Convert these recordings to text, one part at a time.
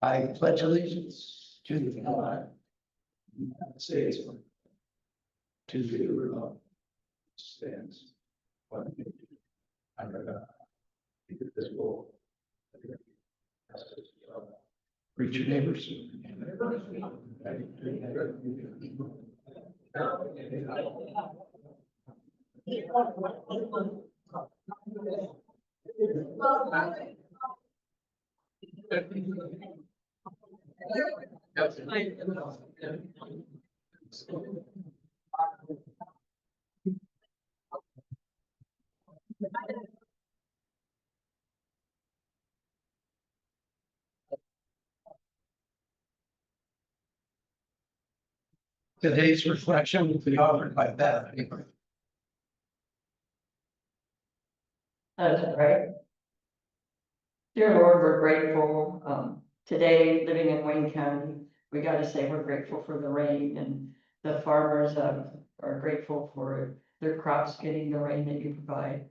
I pledge allegiance to the flag of the United States, to the republic stands one nation under God, indivisible. Reach your neighbors. Today's reflection will be offered by Beth. Let us pray. Dear Lord, we're grateful. Today, living in Wayne County, we got to say we're grateful for the rain, and the farmers are grateful for their crops getting the rain that you provide.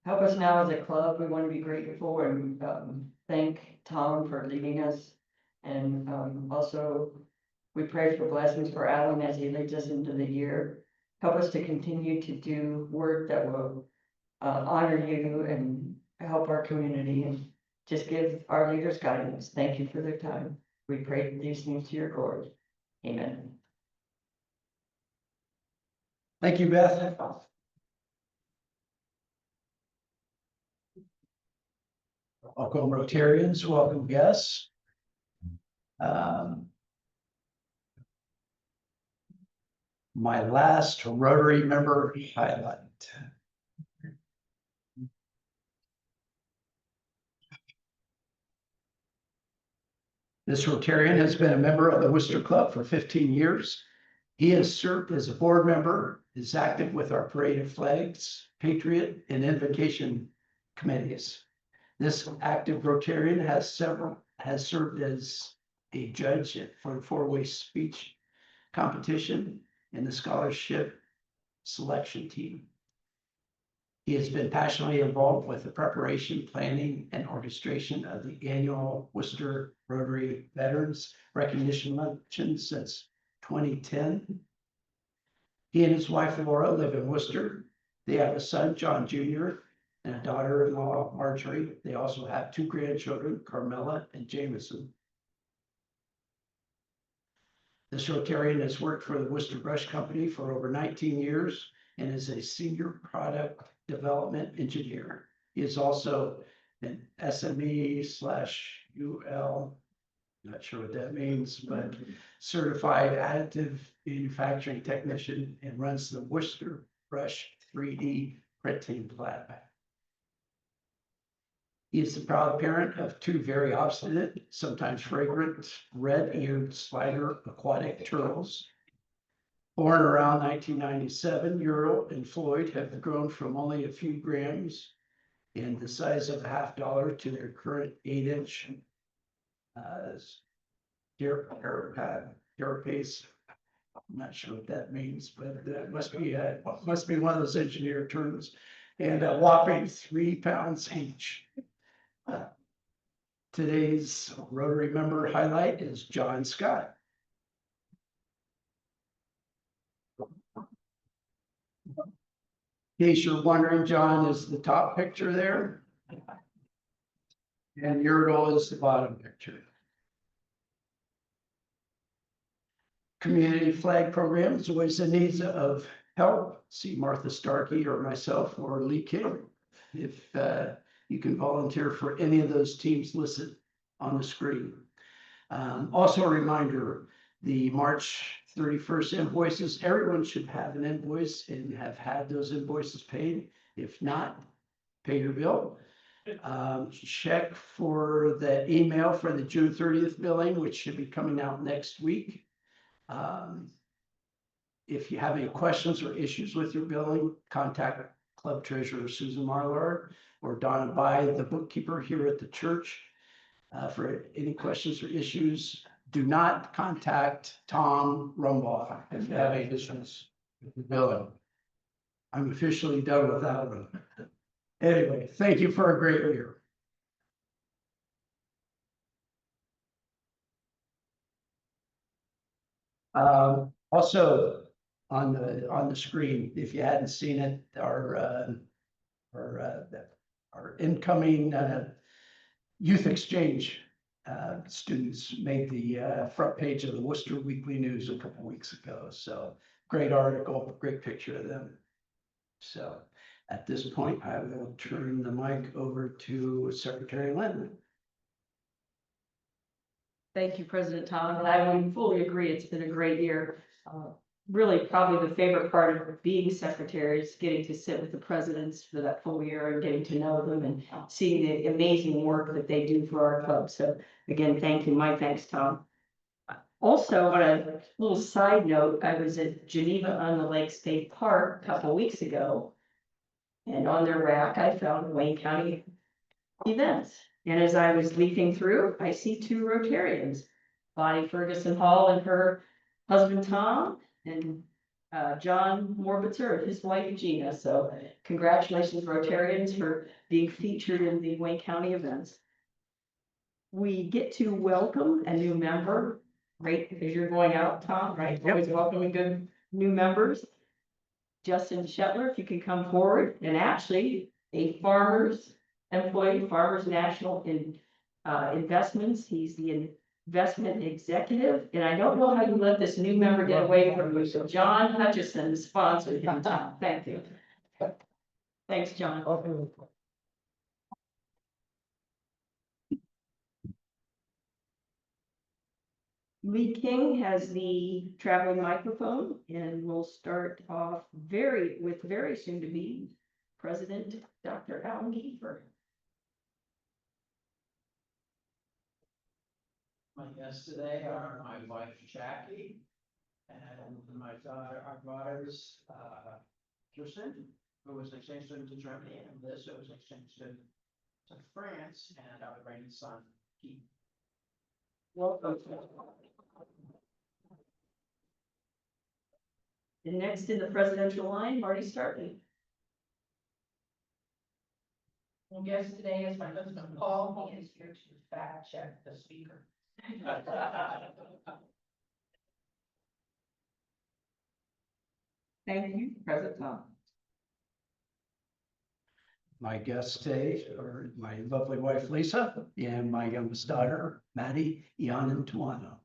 Help us now as a club. We want to be grateful and thank Tom for leading us. And also, we pray for blessings for Alan as he leads us into the year. Help us to continue to do work that will honor you and help our community, and just give our leaders guidance. Thank you for their time. We pray these things to your glory. Amen. Thank you, Beth. Welcome, Rotarians. Welcome, guests. My last Rotary member highlight. This Rotarian has been a member of the Wooster Club for 15 years. He has served as a board member, is active with our Parade of Flags, Patriot, and Invocation committees. This active Rotarian has served as a judge for the four-way speech competition and the scholarship selection team. He has been passionately involved with the preparation, planning, and orchestration of the annual Wooster Rotary Veterans Recognition Luncheon since 2010. He and his wife, Laura, live in Worcester. They have a son, John Jr., and a daughter-in-law, Marjorie. They also have two grandchildren, Carmela and Jameson. This Rotarian has worked for the Wooster Brush Company for over 19 years and is a senior product development engineer. He is also an SME/UL, not sure what that means, but certified additive manufacturing technician, and runs the Wooster Brush 3D printing lab. He is the proud parent of two very obstinate, sometimes fragrant, red-eared slider aquatic turtles. Born around 1997, Ural and Floyd have grown from only a few grams in the size of $0.50 to their current 8-inch carapace. I'm not sure what that means, but that must be one of those engineer terms, and a whopping 3 pounds each. Today's Rotary member highlight is John Scott. In case you're wondering, John is the top picture there, and Ural is the bottom picture. Community flag programs, always in need of help. See Martha Starkey or myself or Lee King if you can volunteer for any of those teams listed on the screen. Also a reminder, the March 31st invoices, everyone should have an invoice and have had those invoices paid. If not, pay your bill. Check for the email for the June 30th billing, which should be coming out next week. If you have any questions or issues with your billing, contact Club Treasurer Susan Marlar or Donna Bai, the bookkeeper here at the church, for any questions or issues. Do not contact Tom Rumbaugh if you have any issues with the billing. I'm officially done without them. Anyway, thank you for a great year. Also on the screen, if you hadn't seen it, our incoming youth exchange students made the front page of the Worcester Weekly News a couple weeks ago. So great article, great picture of them. So at this point, I will turn the mic over to Secretary Lynn. Thank you, President Tom, and I would fully agree. It's been a great year. Really, probably the favorite part of being secretary is getting to sit with the presidents for that full year and getting to know them and seeing the amazing work that they do for our club. So again, thank you. My thanks, Tom. Also, on a little side note, I was at Geneva on the Lake State Park a couple weeks ago. And on their rack, I found Wayne County events. And as I was leafing through, I see two Rotarians, Bonnie Ferguson Hall and her husband Tom, and John Morbitzer and his wife Gina. So congratulations, Rotarians, for being featured in the Wayne County events. We get to welcome a new member, right? Because you're going out, Tom, right? Yep. Always welcoming good new members. Justin Shetler, if you can come forward, and actually a farmers employee, Farmers National Investments. He's the investment executive, and I don't know how you let this new member get away from you. So John Hutchison sponsored him. Thank you. Thanks, John. Lee King has the traveling microphone, and we'll start off very soon to be President Dr. Alan Keifer. My guests today are my wife Jackie and my daughter, our daughters, Kirsten, who was an exchange student to Germany, and Liz, who was an exchange student to France, and our grandson, Keith. Welcome. And next in the presidential line, Marty Starkey. Our guest today is my husband, Paul. He is here to fact check the speaker. Thank you, President Tom. My guests today are my lovely wife, Lisa, and my youngest daughter, Maddie, Ian, and Tuano.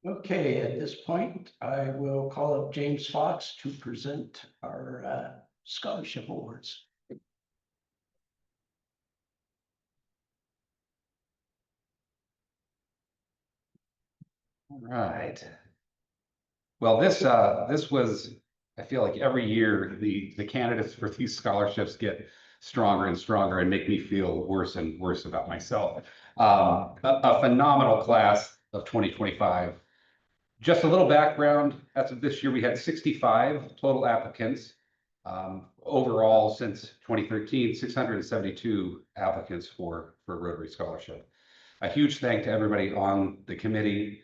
Okay, at this point, I will call up James Fox to present our scholarship awards. All right. Well, this was, I feel like every year the candidates for these scholarships get stronger and stronger and make me feel worse and worse about myself. A phenomenal class of 2025. Just a little background, as of this year, we had 65 total applicants. Overall, since 2013, 672 applicants for Rotary Scholarship. A huge thank to everybody on the committee,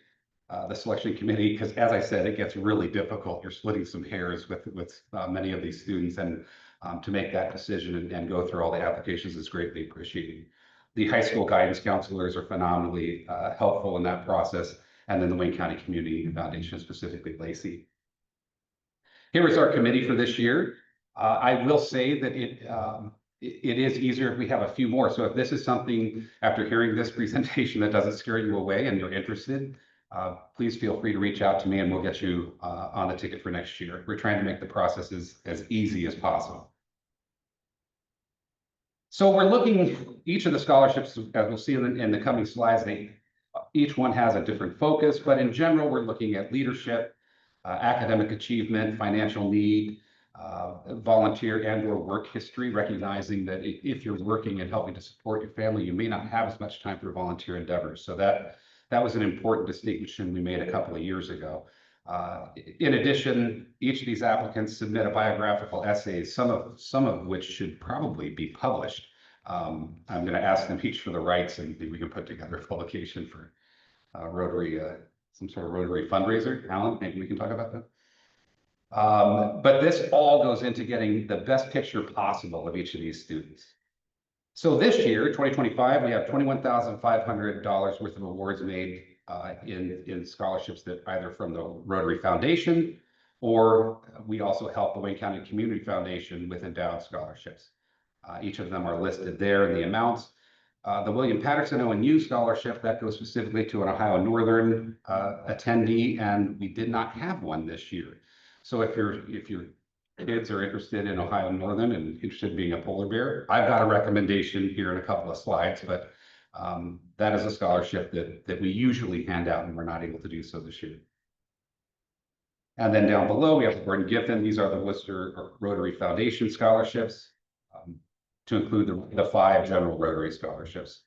the selection committee, because as I said, it gets really difficult. You're splitting some hairs with many of these students, and to make that decision and go through all the applications is greatly appreciated. The high school guidance counselors are phenomenally helpful in that process, and then the Wayne County Community Foundation, specifically Lacey. Here is our committee for this year. I will say that it is easier if we have a few more. So if this is something, after hearing this presentation, that doesn't scare you away and you're interested, please feel free to reach out to me and we'll get you on a ticket for next year. We're trying to make the processes as easy as possible. So we're looking, each of the scholarships, as we'll see in the coming slides, each one has a different focus, but in general, we're looking at leadership, academic achievement, financial need, volunteer and or work history, recognizing that if you're working and helping to support your family, you may not have as much time for volunteer endeavors. So that was an important distinction we made a couple of years ago. In addition, each of these applicants submit a biographical essay, some of which should probably be published. I'm going to ask them each for the rights, and maybe we can put together a publication for Rotary, some sort of Rotary fundraiser. Alan, maybe we can talk about that. But this all goes into getting the best picture possible of each of these students. So this year, 2025, we have $21,500 worth of awards made in scholarships that either from the Rotary Foundation, or we also help the Wayne County Community Foundation with endowed scholarships. Each of them are listed there in the amounts. The William Patterson ONU scholarship, that goes specifically to an Ohio Northern attendee, and we did not have one this year. So if your kids are interested in Ohio Northern and interested in being a polar bear, I've got a recommendation here in a couple of slides, but that is a scholarship that we usually hand out, and we're not able to do so this year. And then down below, we have the Gordon Giffen. These are the Wooster Rotary Foundation scholarships, to include the 5 general Rotary scholarships.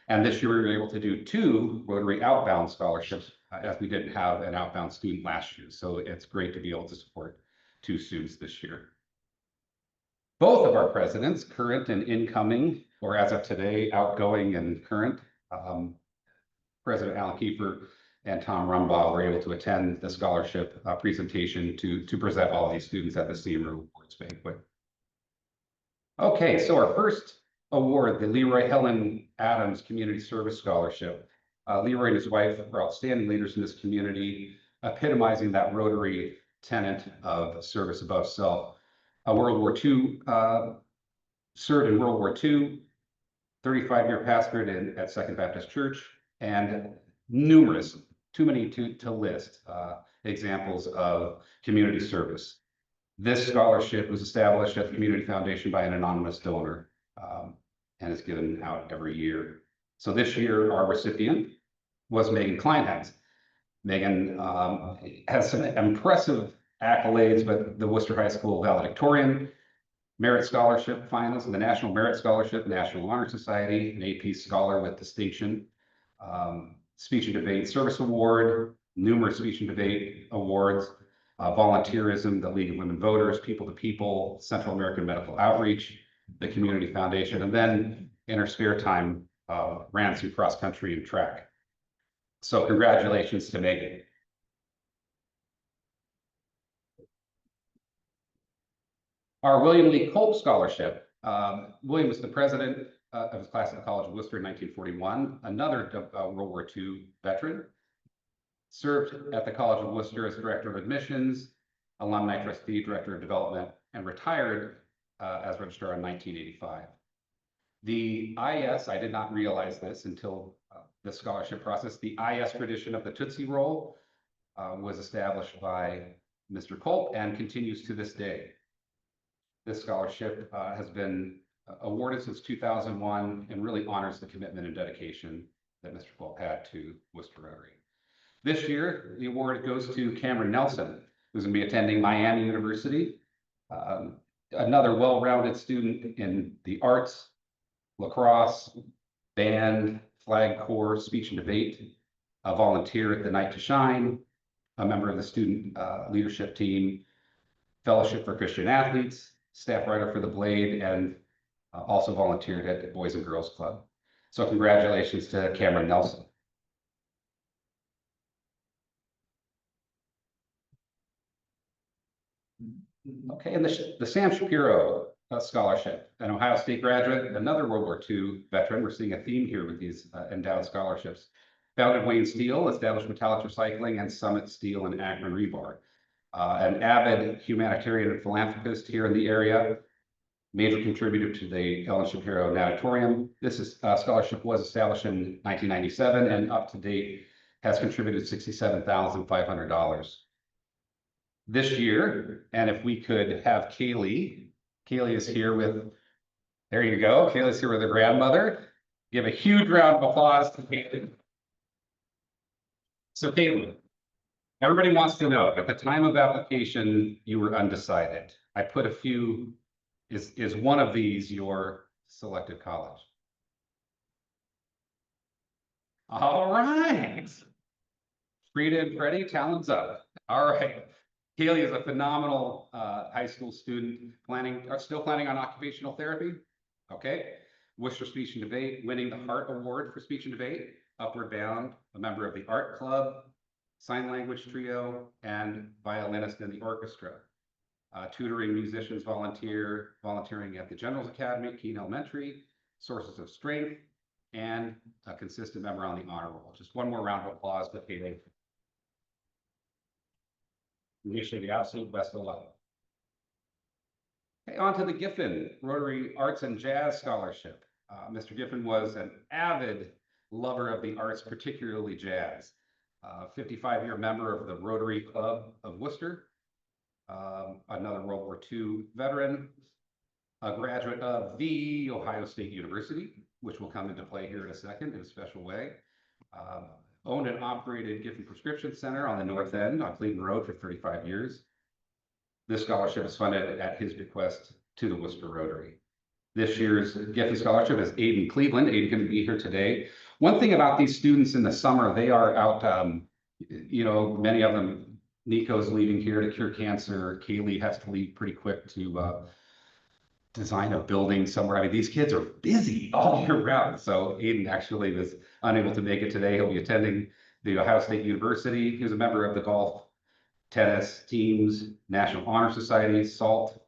And this year we were able to do 2 Rotary outbound scholarships, as we didn't have an outbound student last year. So it's great to be able to support 2 students this year. Both of our presidents, current and incoming, or as of today, outgoing and current, President Alan Keifer and Tom Rumbaugh, were able to attend the scholarship presentation to present all these students at the Senior Awards Banquet. Okay, so our first award, the Leroy Helen Adams Community Service Scholarship. Leroy and his wife are outstanding leaders in this community, epitomizing that Rotary tenet of service above self. World War II, served in World War II, 35-year pastorate at Second Baptist Church, and numerous, too many to list, examples of community service. This scholarship was established at the Community Foundation by an anonymous donor, and is given out every year. So this year, our recipient was Megan Kleinhans. Megan has some impressive accolades, but the Worcester High School valedictorian, Merit Scholarship finalist in the National Merit Scholarship, National Honor Society, an AP Scholar with distinction, Speech and Debate Service Award, numerous speech and debate awards, volunteerism, the League of Women Voters, People to People, Central American Medical Outreach, the Community Foundation, and then in her spare time, ran some cross country and track. So congratulations to Megan. Our William Lee Culp Scholarship. William was the president of his class at the College of Worcester in 1941, another World War II veteran. Served at the College of Worcester as Director of Admissions, Alumni Trustee, Director of Development, and retired as Registrar in 1985. The IS, I did not realize this until the scholarship process, the IS tradition of the Tootsie Roll was established by Mr. Culp and continues to this day. This scholarship has been awarded since 2001 and really honors the commitment and dedication that Mr. Culp had to Wooster Rotary. This year, the award goes to Cameron Nelson, who's going to be attending Miami University, another well-rounded student in the arts, lacrosse, band, flag corps, speech and debate, a volunteer at the Night to Shine, a member of the student leadership team, Fellowship for Christian Athletes, staff writer for The Blade, and also volunteered at the Boys and Girls Club. So congratulations to Cameron Nelson. Okay, and the Sam Shapiro Scholarship, an Ohio State graduate, another World War II veteran. We're seeing a theme here with these endowed scholarships. Founded Wayne Steel, established metallic recycling, and Summit Steel and Akron Rebar. An avid humanitarian and philanthropist here in the area, major contributor to the Ellen Shapiro Natatorium. This scholarship was established in 1997 and up to date has contributed $67,500. This year, and if we could have Kaylee is here with, there you go, Kaylee's here with her grandmother. Give a huge round of applause to Kaylee. So Kaylee, everybody wants to know, at the time of application, you were undecided. I put a few, is one of these your selected college? All right. Frida and Freddie, talons up. All right. Kaylee is a phenomenal high school student, still planning on occupational therapy. Okay. Worcester Speech and Debate, winning the Hart Award for Speech and Debate, Upward Bound, a member of the Art Club, Sign Language Trio, and violinist in the orchestra. Tutoring musicians volunteering at the Generals Academy, Keene Elementary, sources of strength, and a consistent member on the honor roll. Just one more round of applause for Keifer. We wish you the absolute best of luck. Okay, on to the Giffen Rotary Arts and Jazz Scholarship. Mr. Giffen was an avid lover of the arts, particularly jazz. 55-year member of the Rotary Club of Worcester, another World War II veteran, a graduate of the Ohio State University, which will come into play here in a second in a special way. Owned and operated Giffen Prescription Center on the North End on Cleveland Road for 35 years. This scholarship is funded at his bequest to the Wooster Rotary. This year's Giffen Scholarship is Aiden Cleveland. Aiden can be here today. One thing about these students in the summer, they are out, many of them, Nico's leaving here to cure cancer. Kaylee has to leave pretty quick to design a building somewhere. I mean, these kids are busy all year round. So Aiden actually was unable to make it today. He'll be attending the Ohio State University. He was a member of the golf, tennis teams, National Honor Society, SALT,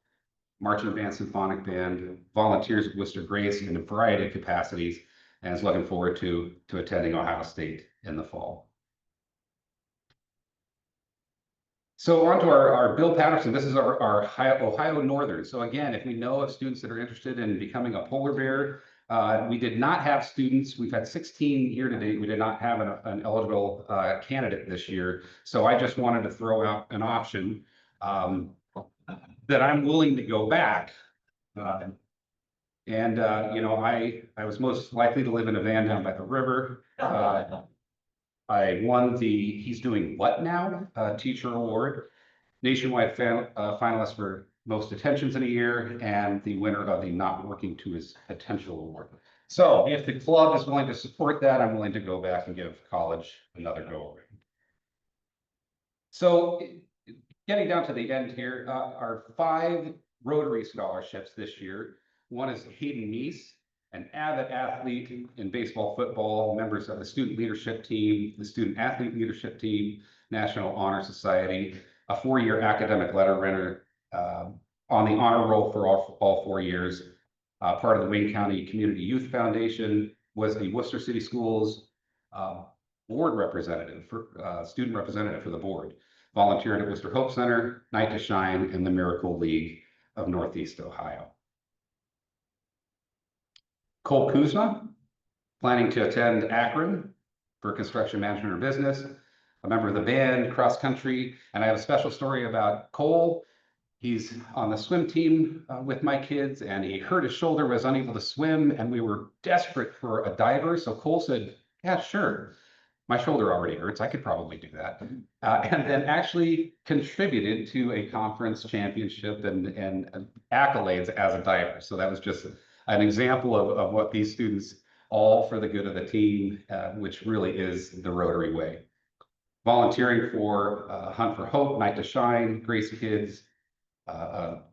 Marching Band, Symphonic Band, volunteers at Worcester Grace in a variety of capacities, and is looking forward to attending Ohio State in the fall. So on to our Bill Patterson. This is our Ohio Northern. So again, if we know of students that are interested in becoming a polar bear, we did not have students. We've had 16 here to date. We did not have an eligible candidate this year. So I just wanted to throw out an option that I'm willing to go back. I was most likely to live in a van down by the river. I won the He's Doing What Now Teacher Award, nationwide finalist for most attentions in a year, and the winner of the Not Working to His Potential Award. So if the club is willing to support that, I'm willing to go back and give college another go around. So getting down to the end here, our 5 Rotary scholarships this year. One is Hayden Meese, an avid athlete in baseball, football, members of the student leadership team, the student athlete leadership team, National Honor Society, a 4-year academic letter winner on the honor roll for all 4 years, part of the Wayne County Community Youth Foundation, was the Worcester City Schools board representative, student representative for the board, volunteered at Worcester Hope Center, Night to Shine, and the Miracle League of Northeast Ohio. Cole Kuzma, planning to attend Akron for construction management or business, a member of the band, cross country, and I have a special story about Cole. He's on the swim team with my kids, and he hurt his shoulder, was unable to swim, and we were desperate for a diver. So Cole said, yeah, sure. My shoulder already hurts. I could probably do that. And then actually contributed to a conference championship and accolades as a diver. So that was just an example of what these students, all for the good of the team, which really is the Rotary way. Volunteering for Hunt for Hope, Night to Shine, Grace Kids,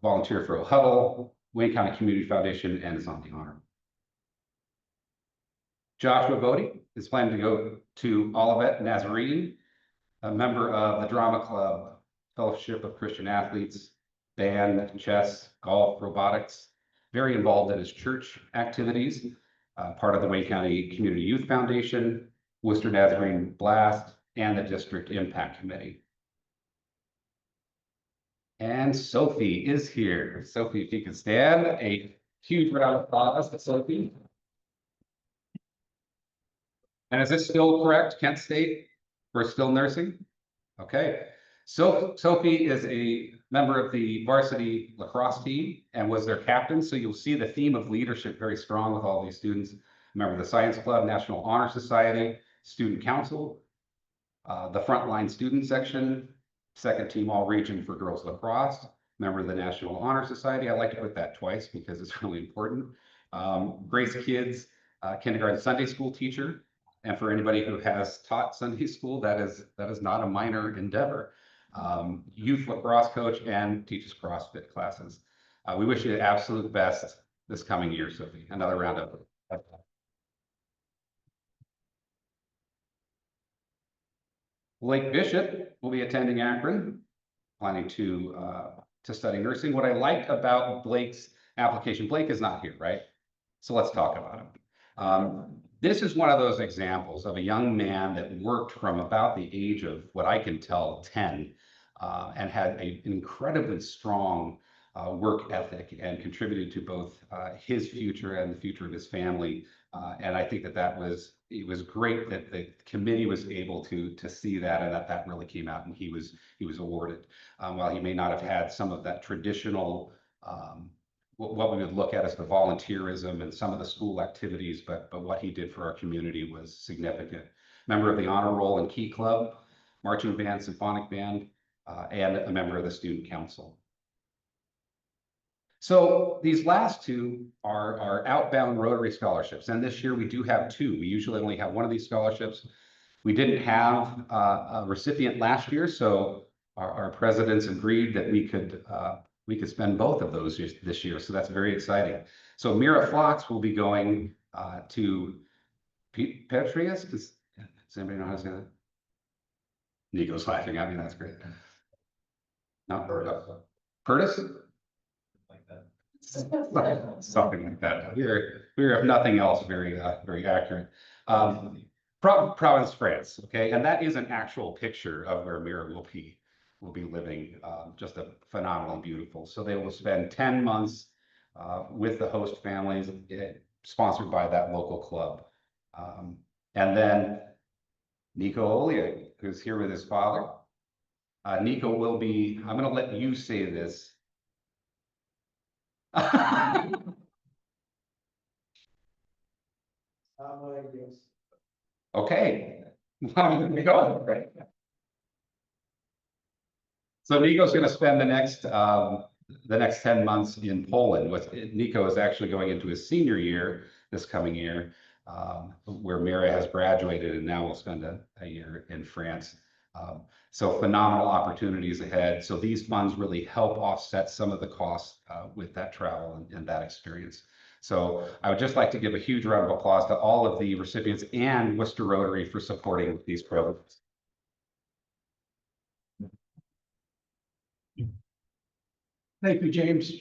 volunteer for a Huddle, Wayne County Community Foundation, and is on the honor. Joshua Bodie is planning to go to Olivet Nazarene, a member of the Drama Club, Fellowship of Christian Athletes, band, chess, golf, robotics, very involved in his church activities, part of the Wayne County Community Youth Foundation, Worcester Nazarene Blast, and the District Impact Committee. And Sophie is here. Sophie, if you can stand, a huge round of applause to Sophie. And is this still correct, Kent State? We're still nursing? Okay. So Sophie is a member of the varsity lacrosse team and was their captain. So you'll see the theme of leadership very strong with all these students. Member of the Science Club, National Honor Society, Student Council, the Frontline Student Section, second team all region for girls lacrosse, member of the National Honor Society. I like to put that twice because it's really important. Grace Kids, kindergarten Sunday school teacher. And for anybody who has taught Sunday school, that is not a minor endeavor. Youth lacrosse coach and teaches CrossFit classes. We wish you the absolute best this coming year, Sophie. Another round of applause. Blake Bishop will be attending Akron, planning to study nursing. What I liked about Blake's application, Blake is not here, right? So let's talk about him. This is one of those examples of a young man that worked from about the age of what I can tell, 10, and had an incredibly strong work ethic and contributed to both his future and the future of his family. And I think it was great that the committee was able to see that, and that really came out, and he was awarded. While he may not have had some of that traditional what we would look at as the volunteerism and some of the school activities, but what he did for our community was significant. Member of the honor roll and key club, marching band, symphonic band, and a member of the student council. So these last two are outbound Rotary scholarships, and this year we do have two. We usually only have one of these scholarships. We didn't have a recipient last year, so our presidents agreed that we could spend both of those this year, so that's very exciting. So Mira Fox will be going to Petrius. Does anybody know how to say that? Nico's laughing at me. That's great. No, Curtis. Something like that. We're if nothing else very accurate. Province, France. Okay, and that is an actual picture of where Mira will be living. Just a phenomenally beautiful. So they will spend 10 months with the host families, sponsored by that local club. And then Nico Olia, who's here with his father. Nico will be, I'm going to let you say this. Okay. Go. So Nico's going to spend the next 10 months in Poland. Nico is actually going into his senior year this coming year, where Mira has graduated, and now will spend a year in France. So phenomenal opportunities ahead. So these funds really help offset some of the costs with that travel and that experience. So I would just like to give a huge round of applause to all of the recipients and Wooster Rotary for supporting these programs. Thank you, James.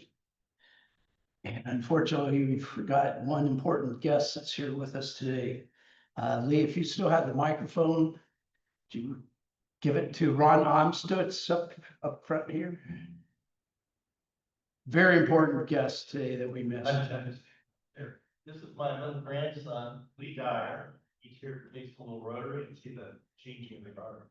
And unfortunately, we forgot one important guest that's here with us today. Lee, if you still have the microphone, do you give it to Ron Amstutz up front here? Very important guest today that we missed. This is my little grandson, Lee Dyer. He's here for Big School Rotary. You see the changing in the car.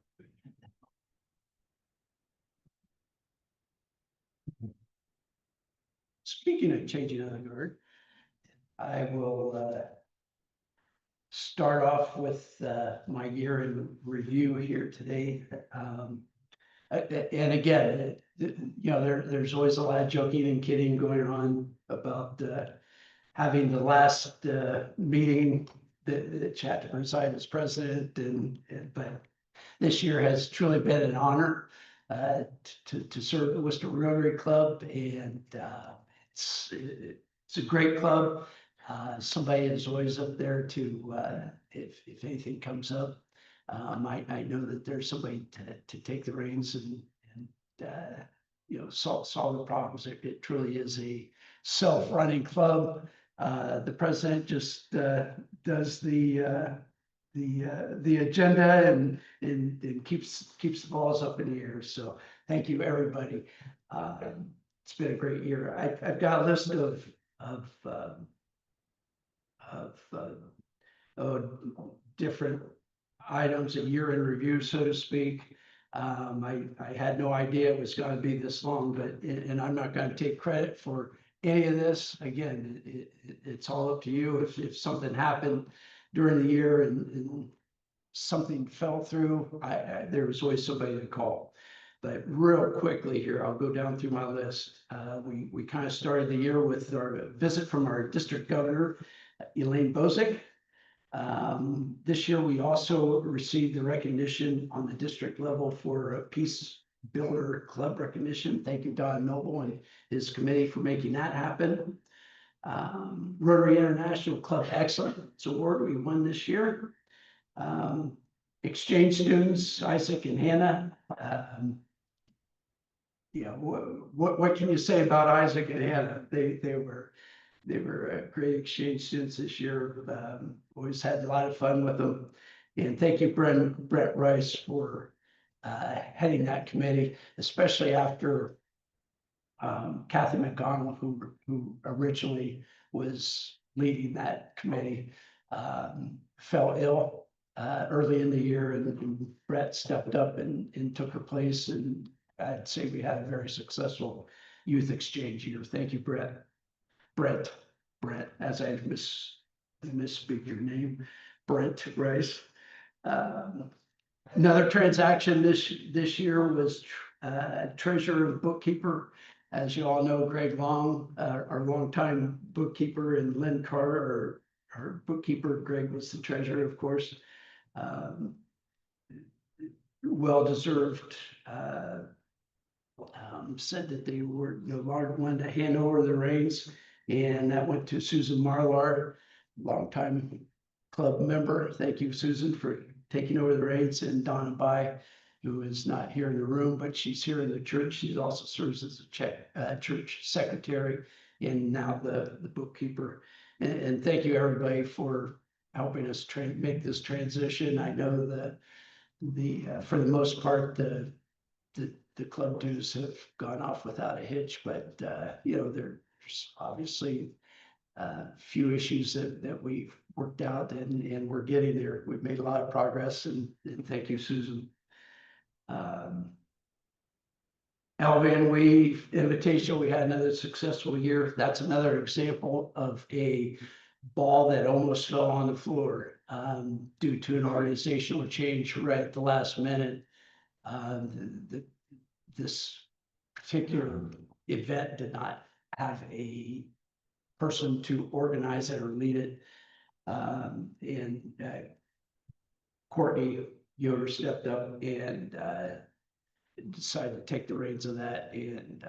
Speaking of changing of the guard, I will start off with my year in review here today. And again, there's always a lot of joking and kidding going on about having the last meeting that Chad to preside as president, but this year has truly been an honor to serve the Wooster Rotary Club, and it's a great club. Somebody is always up there to if anything comes up. I know that there's somebody to take the reins and solve the problems. It truly is a self-running club. The president just does the agenda and keeps the balls up in the air. So thank you, everybody. It's been a great year. I've got a list of different items, a year in review, so to speak. I had no idea it was going to be this long, and I'm not going to take credit for any of this. Again, it's all up to you. If something happened during the year and something fell through, there was always somebody to call. But real quickly here, I'll go down through my list. We kind of started the year with our visit from our district governor, Elaine Bozick. This year, we also received the recognition on the district level for a Peace Builder Club recognition. Thank you, Don Noble and his committee for making that happen. Rotary International Club Excellence Award we won this year. Exchange students, Isaac and Hannah. What can you say about Isaac and Hannah? They were They were great exchange students this year. Always had a lot of fun with them. And thank you, Brent Rice, for heading that committee, especially after Kathy McDonald, who originally was leading that committee, fell ill early in the year, and Brett stepped up and took her place. And I'd say we had a very successful youth exchange year. Thank you, Brett, as I misspeak your name, Brent Rice. Another transaction this year was treasurer and bookkeeper. As you all know, Greg Long, our longtime bookkeeper, and Lynn Carter, our bookkeeper. Greg was the treasurer, of course. Well-deserved. Said that they were no longer wanted to hand over the reins, and that went to Susan Marlar, longtime club member. Thank you, Susan, for taking over the reins, and Donna Bai, who is not here in the room, but she's here in the church. She also serves as a church secretary and now the bookkeeper. And thank you, everybody, for helping us make this transition. I know that for the most part, the club dues have gone off without a hitch, but there's obviously a few issues that we've worked out, and we're getting there. We've made a lot of progress, and thank you, Susan. Alvin, Invitational, we had another successful year. That's another example of a ball that almost fell on the floor due to an organizational change right at the last minute. This particular event did not have a person to organize it or lead it. And Courtney Yoder stepped up and decided to take the reins of that, and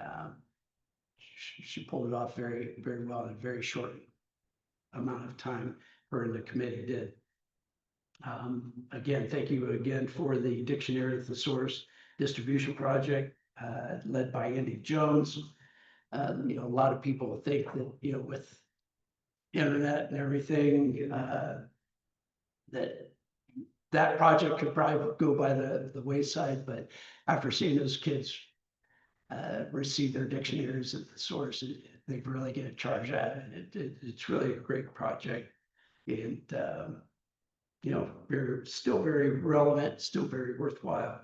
she pulled it off very, very well in a very short amount of time. Her and the committee did. Again, thank you again for the Dictionary of Thesaurus distribution project led by Andy Jones. A lot of people think that with internet and everything, that project could probably go by the wayside, but after seeing those kids receive their dictionaries at the source, they really get a charge at it. It's really a great project, and still very relevant, still very worthwhile.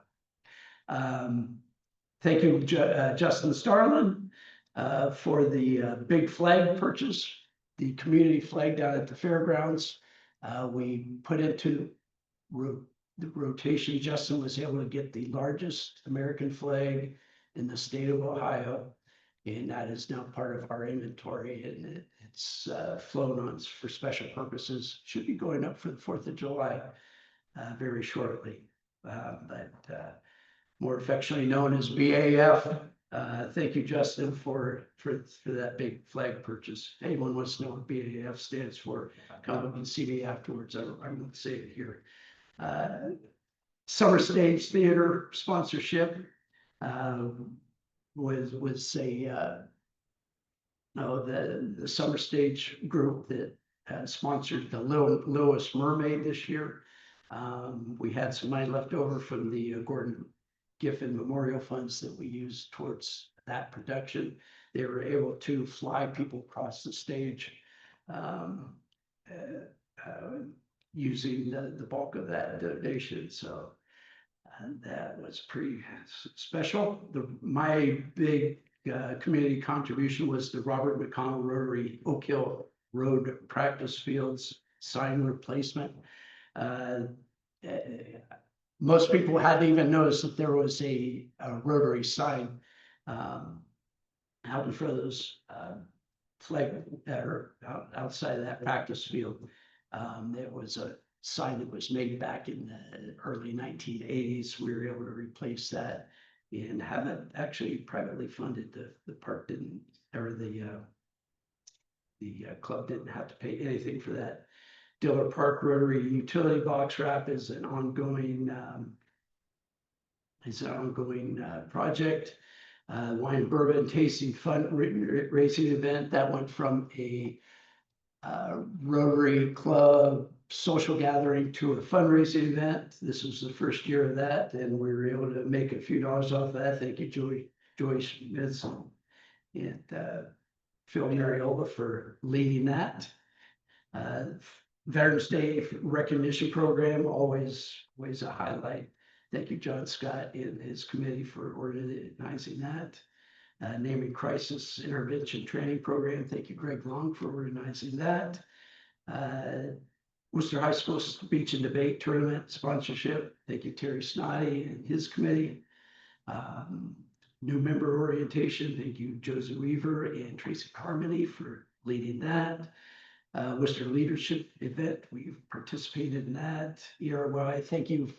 Thank you, Justin Starlin, for the big flag purchase, the community flag down at the fairgrounds. We put into the rotation. Justin was able to get the largest American flag in the state of Ohio, and that is now part of our inventory, and it's flown on for special purposes. Should be going up for the 4th of July very shortly, but more affectionately known as BAF. Thank you, Justin, for that big flag purchase. If anyone wants to know what BAF stands for, come up and see me afterwards. I won't say it here. Summer Stage Theater sponsorship was the Summer Stage group that sponsored the Littlest Mermaid this year. We had some money left over from the Gordon Giffen Memorial Funds that we used towards that production. They were able to fly people across the stage using the bulk of that donation. So that was pretty special. My big community contribution was the Robert McConnell Rotary Oak Hill Road practice fields sign replacement. Most people hadn't even noticed that there was a Rotary sign out in front of those flag that are outside of that practice field. There was a sign that was made back in the early 1980s. We were able to replace that and have it actually privately funded. The park didn't, or the club didn't have to pay anything for that. Diller Park Rotary utility box wrap is an ongoing project. Wine bourbon tasting raising event that went from a Rotary Club social gathering to a fundraising event. This was the first year of that, and we were able to make a few dollars off that. Thank you, Joy Schmitz and Phil Mariola for leading that. Veterans Day recognition program, always a highlight. Thank you, John Scott and his committee for organizing that. Naming Crisis Intervention Training Program. Thank you, Greg Long, for organizing that. Worcester High School Speech and Debate Tournament sponsorship. Thank you, Terry Snoddy and his committee. New member orientation. Thank you, Josie Weaver and Tracy Carmody for leading that. Worcester Leadership Event. We've participated in that. ERY. Thank you,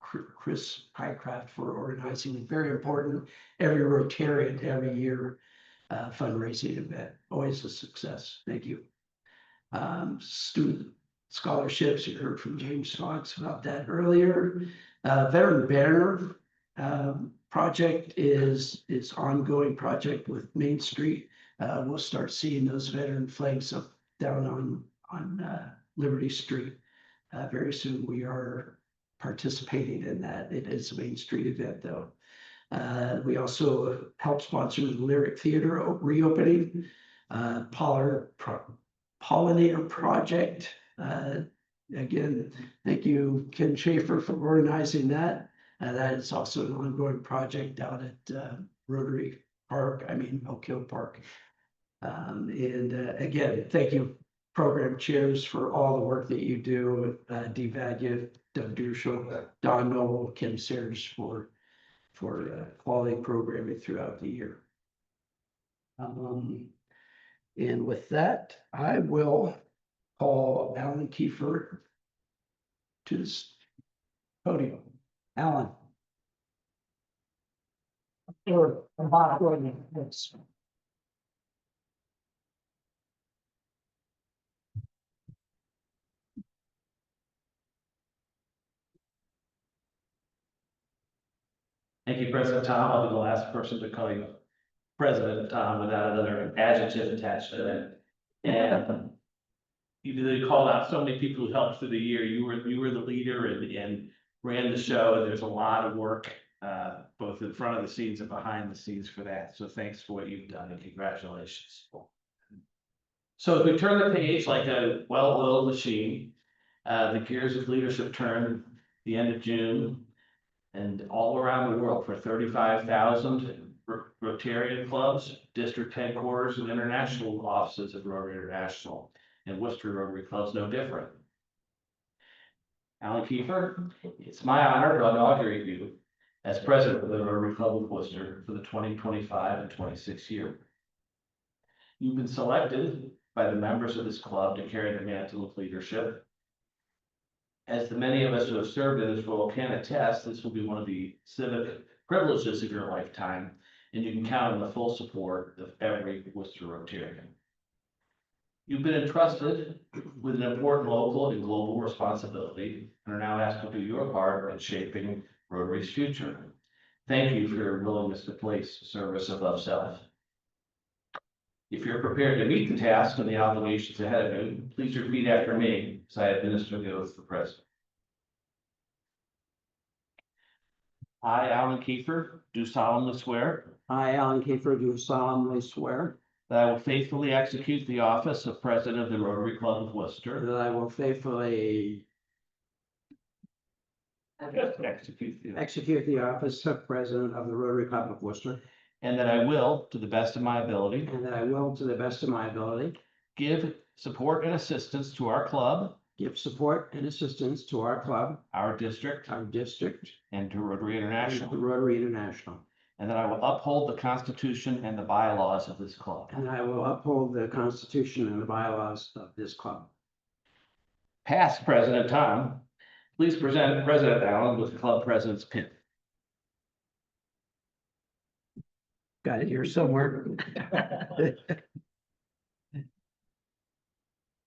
Chris Highcraft, for organizing. Very important. Every Rotarian, every year fundraising event. Always a success. Thank you. Student scholarships. You heard from James Fox about that earlier. Veteran Banner project is ongoing project with Main Street. We'll start seeing those veteran flags up down on Liberty Street very soon. We are participating in that. It is a Main Street event though. We also help sponsor the Lyric Theater reopening. Pollinator Project. Again, thank you, Ken Schaefer, for organizing that. That is also an ongoing project down at Rotary Park, Oak Hill Park. Again, thank you, program chairs, for all the work that you do. Dee Vadya, Doug Dershel, Don Noel, Ken Sayers for quality programming throughout the year. And with that, I will call Alan Keifer to this podium. Alan. Sure. Thank you, President Tom. I'll be the last person to call you President Tom without another adjective attached to it. And you really called out so many people who helped through the year. You were the leader and ran the show. And there's a lot of work, both in front of the scenes and behind the scenes for that. So thanks for what you've done and congratulations. So if we turn the page like a well-oiled machine, the gears of leadership turn the end of June. And all around the world for 35,000 Rotarian clubs, district headquarters, and international offices of Rotary International, and Worcester Rotary Club's no different. Alan Keifer, it's my honor to inaugurate you as president of the Rotary Club of Worcester for the 2025 and 26 year. You've been selected by the members of this club to carry the mantle of leadership. As the many of us who have served in this role can attest, this will be one of the civic privileges of your lifetime, and you can count on the full support of every Worcester Rotarian. You've been entrusted with an important local and global responsibility and are now asked to do your part in shaping Rotary's future. Thank you for your willingness to place service above self. If you're prepared to meet the task and the obligations ahead of you, please repeat after me as I administer the oath of the president. I, Alan Keifer, do solemnly swear I, Alan Keifer, do solemnly swear that I will faithfully execute the office of President of the Rotary Club of Worcester. that I will faithfully execute the office of President of the Rotary Club of Worcester, And that I will, to the best of my ability, and that I will, to the best of my ability, give support and assistance to our club, give support and assistance to our club, our district, our district, and to Rotary and the International. Rotary International. And that I will uphold the Constitution and the bylaws of this club. And I will uphold the Constitution and the bylaws of this club. Past President Tom, please present President Allen with the club president's pin. Got it here somewhere.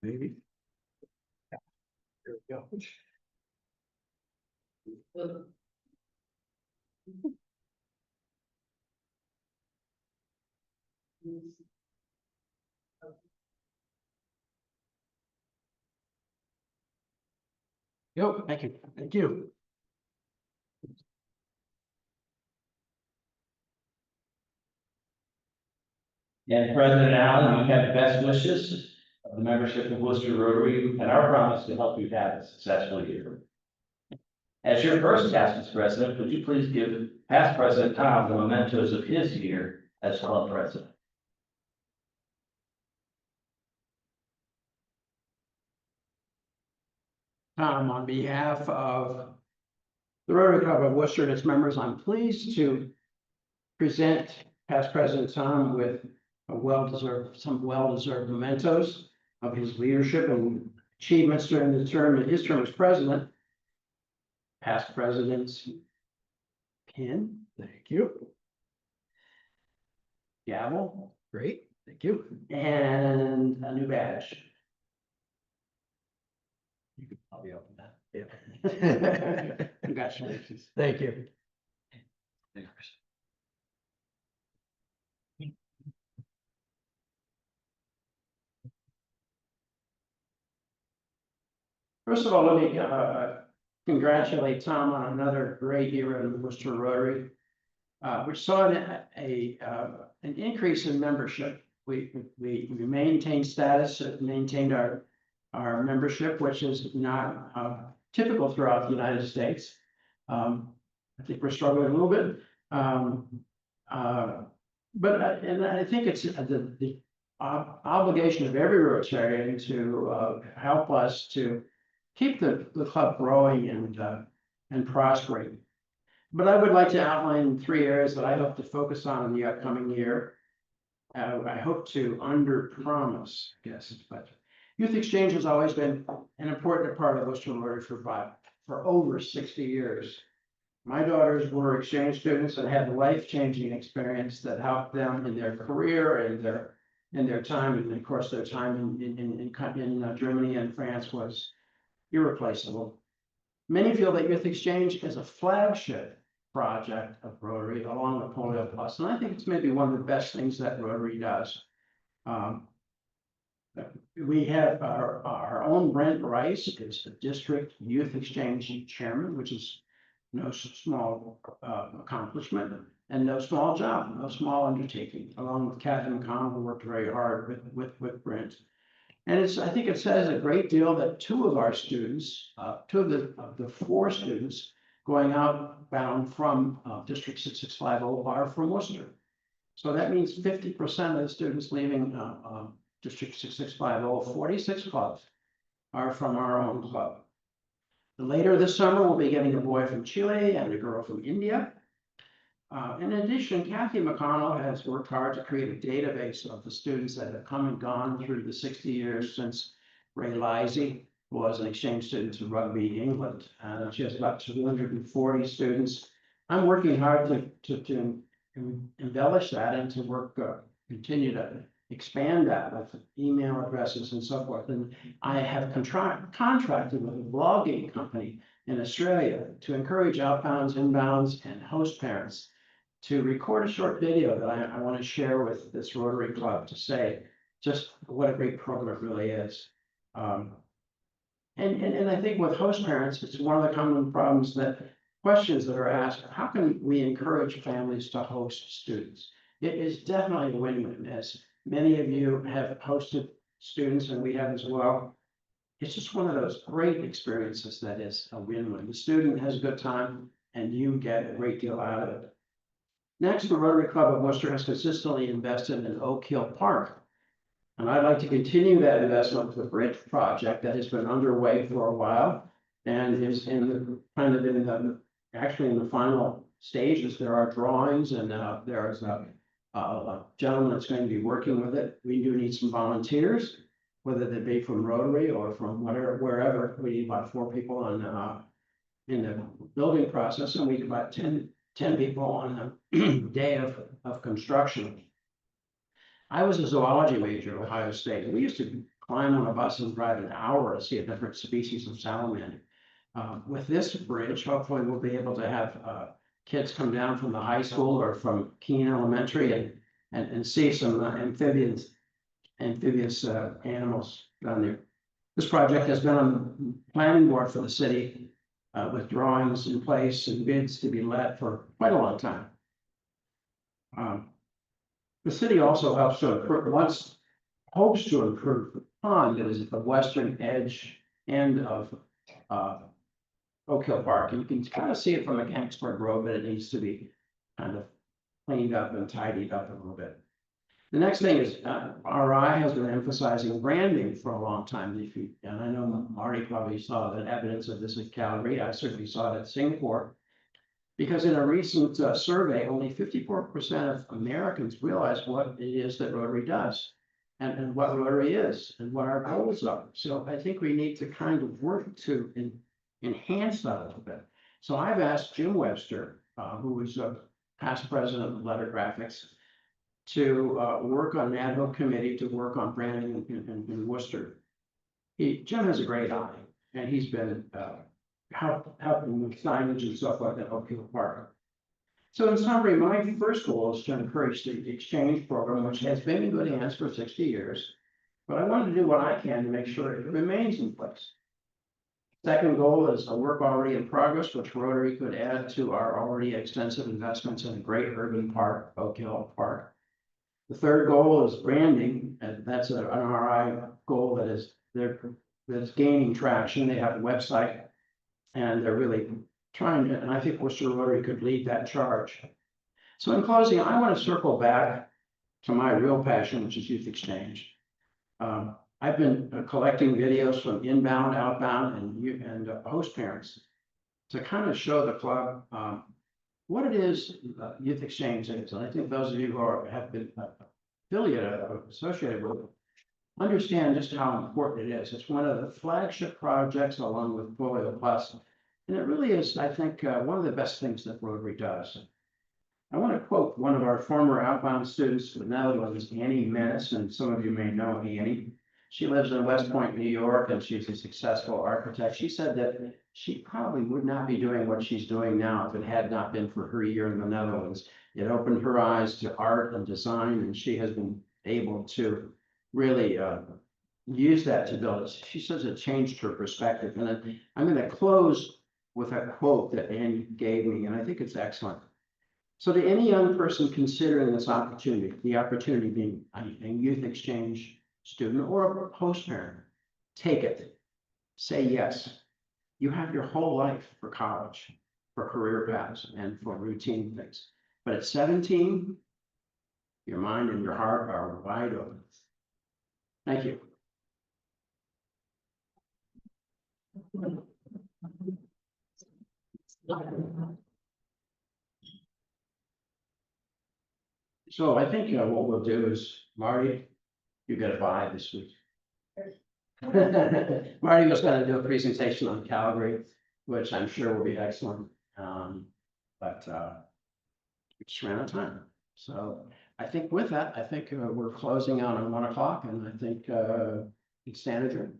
Maybe. There we go. Yep, thank you. Thank you. And President Allen, you have best wishes of the membership of Wooster Rotary and our promise to help you have a successful year. As your first task as president, would you please give past President Tom the mementos of his year as club president? On behalf of the Rotary Club of Worcester and its members, I'm pleased to present past President Tom with some well-deserved mementos of his leadership and achievements during his term as president. Past presidents pin, thank you. Gavel, great, thank you, and a new badge. You could probably open that. Yeah. Congratulations. Thank you. First of all, let me congratulate Tom on another great year in the Worcester Rotary, which saw an increase in membership. We maintained status, maintained our membership, which is not typical throughout the United States. I think we're struggling a little bit. And I think it's the obligation of every Rotarian to help us to keep the club growing and prospering. But I would like to outline 3 areas that I hope to focus on in the upcoming year. I hope to underpromise, I guess, but youth exchange has always been an important part of Wooster Rotary for over 60 years. My daughters were exchange students and had a life-changing experience that helped them in their career and their time, and of course, their time in Germany and France was irreplaceable. Many feel that youth exchange is a flagship project of Rotary along with Polio Plus, and I think it's maybe one of the best things that Rotary does. We have our own Brent Rice is the district youth exchange chairman, which is no small accomplishment and no small job, no small undertaking, along with Kathy McConnell, who worked very hard with Brent. And I think it says a great deal that 2 of our students, 2 of the 4 students going outbound from District 6650 are from Worcester. So that means 50% of the students leaving District 6650, 46 clubs are from our own club. Later this summer, we'll be getting a boy from Chile and a girl from India. In addition, Kathy McConnell has worked hard to create a database of the students that have come and gone through the 60 years since Ray Lisey was an exchange student to Rugby, England. She has about 240 students. I'm working hard to embellish that and to continue to expand that with email addresses and so forth. And I have contracted with a blogging company in Australia to encourage outbounds, inbounds, and host parents to record a short video that I want to share with this Rotary Club to say just what a great program it really is. And I think with host parents, it's one of the common questions that are asked: how can we encourage families to host students? It is definitely a win-win, as many of you have hosted students, and we have as well. It's just one of those great experiences that is a win-win. The student has a good time, and you get a great deal out of it. Next, the Rotary Club of Worcester has consistently invested in Oak Hill Park. And I'd like to continue that investment with the bridge project that has been underway for a while and is actually in the final stages. There are drawings, and there's a gentleman that's going to be working with it. We do need some volunteers, whether they be from Rotary or from wherever. We need about 4 people in the building process, and we need about 10 people on the day of construction. I was a zoology major at Ohio State. We used to climb on a bus and drive an hour to see a different species of salamander. With this bridge, hopefully we'll be able to have kids come down from the high school or from Keene Elementary and and see some amphibious animals down there. This project has been on the planning board for the city with drawings in place and bids to be let for quite a long time. The city also helps to improve, hopes to improve the pond that is at the western edge end of Oak Hill Park. And you can kind of see it from the Mechanicsburg Road, but it needs to be kind of cleaned up and tidied up a little bit. The next thing is, RI has been emphasizing branding for a long time. And I know Marty probably saw the evidence of this at Calgary. I certainly saw it at Singapore. Because in a recent survey, only 54% of Americans realize what it is that Rotary does. And what Rotary is and what our goals are. So I think we need to kind of work to enhance that a little bit. So I've asked Jim Webster, who was a past president of Letter Graphics, to work on an ad hoc committee to work on branding in Worcester. Jim has a great eye, and he's been helping with signage and stuff like that at Oak Hill Park. So in summary, my first goal is to encourage the exchange program, which has been in good hands for 60 years. But I want to do what I can to make sure it remains in place. Second goal is a work already in progress, which Rotary could add to our already extensive investments in a great urban park, Oak Hill Park. The third goal is branding, and that's an RI goal that's gaining traction. They have a website, and they're really trying to, and I think Worcester Rotary could lead that charge. So in closing, I want to circle back to my real passion, which is youth exchange. I've been collecting videos from inbound, outbound, and host parents to kind of show the club what it is youth exchange is. And I think those of you who have been affiliated or associated with it understand just how important it is. It's one of the flagship projects along with Polio Plus. And it really is, I think, one of the best things that Rotary does. I want to quote one of our former outbound students from the Netherlands, Annie Menace, and some of you may know Annie. She lives in West Point, New York, and she's a successful architect. She said that she probably would not be doing what she's doing now if it had not been for her year in the Netherlands. It opened her eyes to art and design, and she has been able to really use that to build it. She says it changed her perspective. And I'm going to close with a quote that Annie gave me, and I think it's excellent. So to any young person considering this opportunity, the opportunity being a youth exchange student or a host parent, take it. Say yes. You have your whole life for college, for career paths, and for routine things. But at 17, your mind and your heart are wide open. Thank you. So I think what we'll do is, Marty, you got a bye this week. Marty was going to do a presentation on Calgary, which I'm sure will be excellent. But we just ran out of time. So I think with that, I think we're closing out on 1 o'clock, and I think it's stand adjourned.